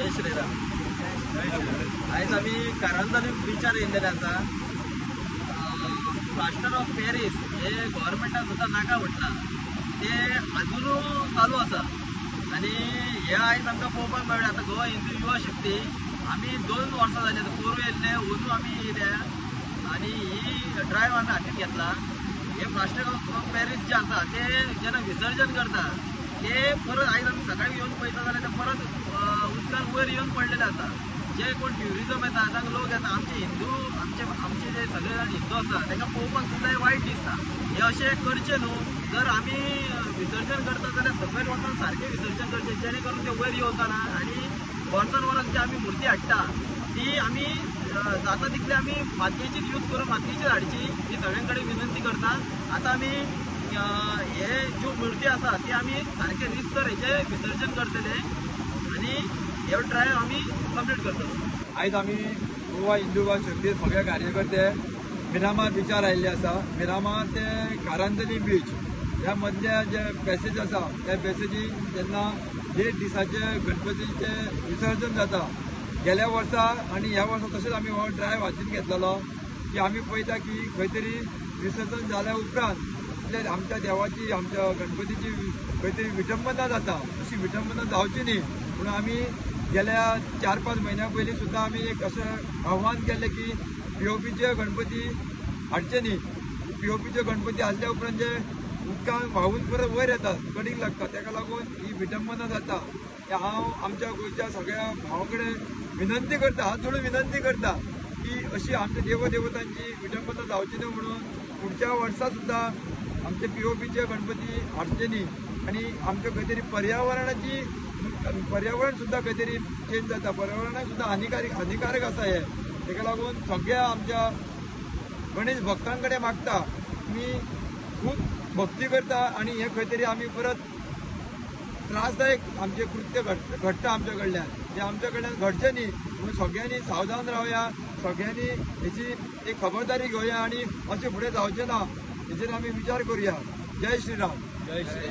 जय श्रीराम। आज आम्ही कारंजानी बिचार येयलेले आसा। प्लास्टर ऑफ पॅरिस हे गव्हर्नमेंटान सुद्धा नाका म्हटला ते अजून चालू आसा आणि हे आयज आमकां पळोवपाक मेळ्ळें। आता गोवा हिंदू युवा शक्ती आम्ही 2 वर्सां जाली आतां पोरू येयल्ले अंदू आम्ही येयल्या आणि ही ड्रायव्ह आम्ही हातीक घेतला। हे प्लास्टर ऑफ पॅरिस जे आसा ते जेन्ना विसर्जन करता ते परत आयज आम्ही सकाळी येऊन पळयता जाल्यार ते परत उदकान वयर येऊन पडलेले आसा। जे कोण ट्युरिजम येता तांकां लोक येता आमचे हिंदू आमचे जे सगळे जाण हिंदू आसा तांकां पळोवपाक सुद्दां हे वायट दिसता। हे अशें करचे न्हू। जर आमी विसर्जन करता जाल्यार सकयल वचून सारकें विसर्जन करचें जेणे करून ते वयर येवतना आणि वर्सान वराक जी आमी मुर्ती हाडटा ती आमी जाता तितले आमी मातयेचीच यूज करून मातयेचीच हाडची ही सगळ्यां कडेन विनंती करता। आता आमी हे ज्यो मुर्ती आसा ती आमी सारखे रितसर हेचे विसर्जन करतले आणि हे ड्रायव्ह आमी कंप्लीट करतलो। आयज आमी गोवा हिंदू युवा शक्ती सगळे कार्यकर्ते मिरामार बिचार आयिल्ले आसा। मिरामार ते कारंजनी बीच ह्या मदल्या जे पॅसेज आसा त्या पॅसेजी जेन्ना 1.5 दिसाचे गणपतीचे विसर्जन जाता गेल्या वर्सा आणि ह्या वर्सा तशेंच आमी हो ड्रायव्ह हातीन घेतलेलो की आमी पळयता की खंय तरी विसर्जन जाल्या उपरांत आमच्या देवाची आमच्या गणपतीची खंय तरी विटंबना जाता अशी विटंबना जावची न्ही म्हणून आमी गेल्या 4-5 महिन्यां पयलीं सुद्दां आमी एक अशें आव्हान केलें की पीओपीचे गणपती हाडचे न्ही। पीओपीचे गणपती हाडल्या उपरांत जे उदकान व्हांवून परत वयर येतात कडीक लागता ताका लागून ही विटंबना जाता। हांव आमच्या गोंयच्या सगळ्या भावां कडेन विनंती करता, हात जोडून विनंती करता की अशी आमच्या देवदेवतांची विटंबना जावची न्ही म्हणून पुढच्या वर्सा सुद्दां आमचे पीओपीचे गणपती हाडचे न्ही आणि आमच्या खंय तरी पर्यावरण सुद्धा खंय तरी चेंज जाता, पर्यावरणाक सुद्धा हानिकारक आसा हे। ताका लागून सगळ्या आमच्या गणेश भक्तां कडेन मागता मी खूब भक्ती करता आणि हे खंय तरी आमी परत त्रासदायक आमचे कृत्य घडटा आमच्या कडल्यान हे आमच्या कडल्यान घडचें न्ही म्हणून सगळ्यांनी सावधान रावया, सगळ्यांनी हेची एक खबरदारी घेवया आणि अशें फुडें जावचें ना हेचेर आमी विचार करूया। जय श्रीराम। जय श्री